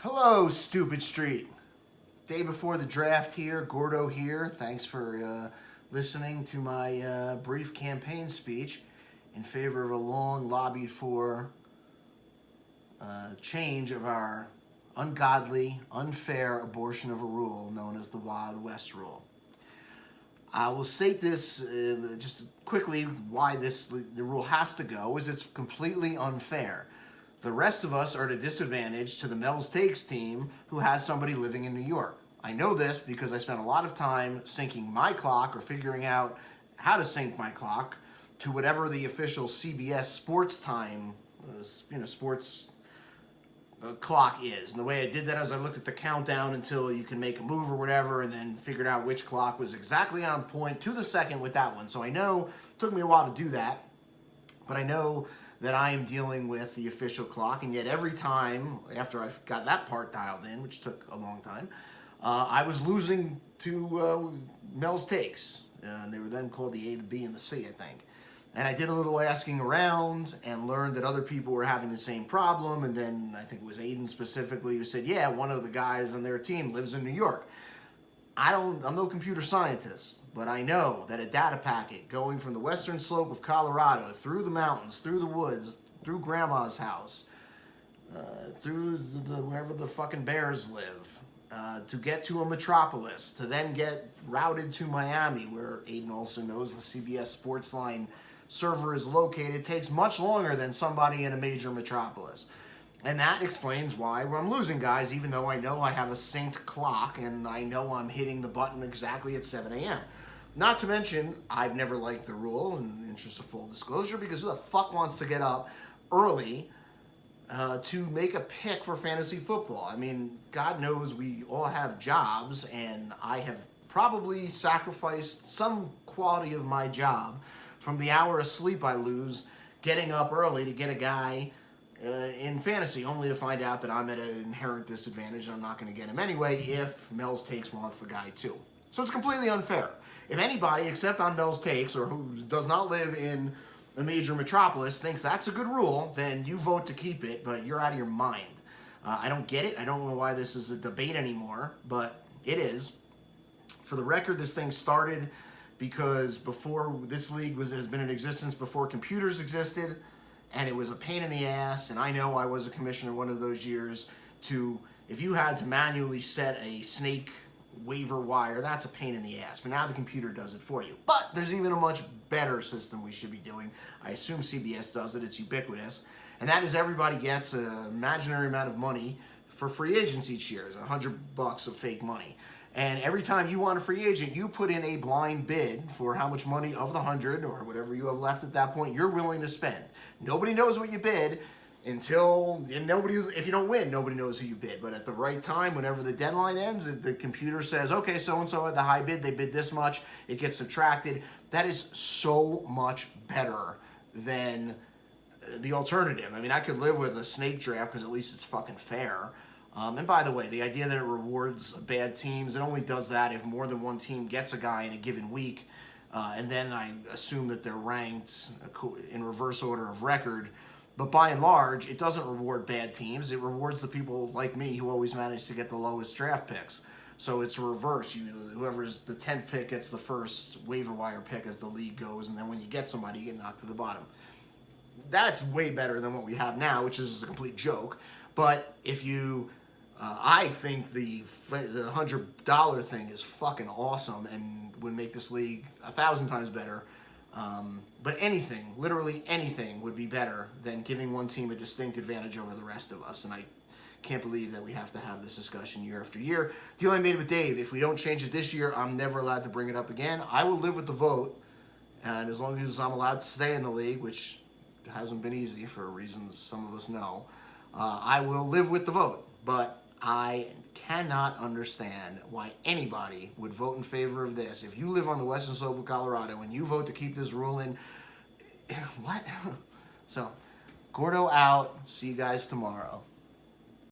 Hello, Stupid Street. Day before the draft here, Gordo here. Thanks for listening to my brief campaign speech in favor of a long lobbied for change of our ungodly, unfair abortion of a rule known as the Wild West rule. I will state this just quickly why the rule has to go is it's completely unfair. The rest of us are at a disadvantage to the Mel's Takes team who has somebody living in New York. I know this because I spent a lot of time syncing my clock or figuring out how to sync my clock to whatever the official CBS sports time, sports clock is. And the way I did that is I looked at the countdown until you can make a move or whatever and then figured out which clock was exactly on point to the second with that one. So I know it took me a while to do that, but I know that I am dealing with the official clock, and yet every time after I got that part dialed in, which took a long time, I was losing to Mel's Takes. They were then called the A, the B, and the C, I think. And I did a little asking around and learned that other people were having the same problem, and then I think it was Aiden specifically who said, yeah, one of the guys on their team lives in New York. I'm no computer scientist, but I know that a data packet going from the western slope of Colorado through the mountains, through the woods, through grandma's house, through wherever the fucking bears live, to get to a metropolis, to then get routed to Miami, where Aiden also knows the CBS Sportsline server is located, takes much longer than somebody in a major metropolis. And that explains why I'm losing guys, even though I know I have a synced clock and I know I'm hitting the button exactly at 7 a.m. Not to mention, I've never liked the rule, in the interest of full disclosure, because who the fuck wants to get up early to make a pick for fantasy football? I mean, God knows we all have jobs, and I have probably sacrificed some quality of my job from the hour of sleep I lose getting up early to get a guy in fantasy, only to find out that I'm at an inherent disadvantage and I'm not going to get him anyway if Mel's Takes wants the guy too. So it's completely unfair. If anybody, except on Mel's Takes, or who does not live in a major metropolis, thinks that's a good rule, then you vote to keep it, but you're out of your mind. I don't get it. I don't know why this is a debate anymore, but it is. For the record, this thing started because before this league has been in existence before computers existed, and it was a pain in the ass, and I know I was a commissioner one of those years, if you had to manually set a snake waiver wire, that's a pain in the ass. But now the computer does it for you. But there's even a much better system we should be doing. I assume CBS does it. It's ubiquitous. And that is everybody gets an imaginary amount of money for free agents each year. It's $100 of fake money. And every time you want a free agent, you put in a blind bid for how much money of the 100 or whatever you have left at that point you're willing to spend. Nobody knows what you bid if you don't win, nobody knows who you bid. But at the right time, whenever the deadline ends, the computer says, okay, so-and-so had the high bid, they bid this much, it gets subtracted. That is so much better than the alternative. I mean, I could live with a snake draft because at least it's fucking fair. And by the way, the idea that it rewards bad teams, it only does that if more than one team gets a guy in a given week. And then I assume that they're ranked in reverse order of record. But by and large, it doesn't reward bad teams. It rewards the people like me who always manage to get the lowest draft picks. So it's reverse. Whoever's the 10th pick gets the first waiver wire pick as the league goes. And then when you get somebody, you get knocked to the bottom. That's way better than what we have now, which is a complete joke. But if you... I think the $100 thing is fucking awesome and would make this league 1,000 times better. But anything, literally anything, would be better than giving one team a distinct advantage over the rest of us. And I can't believe that we have to have this discussion year after year. Deal I made with Dave, if we don't change it this year, I'm never allowed to bring it up again. I will live with the vote, and as long as I'm allowed to stay in the league, which hasn't been easy for reasons some of us know, I will live with the vote. But I cannot understand why anybody would vote in favor of this. If you live on the western slope of Colorado and you vote to keep this rule in, what? So, Gordo out. See you guys tomorrow.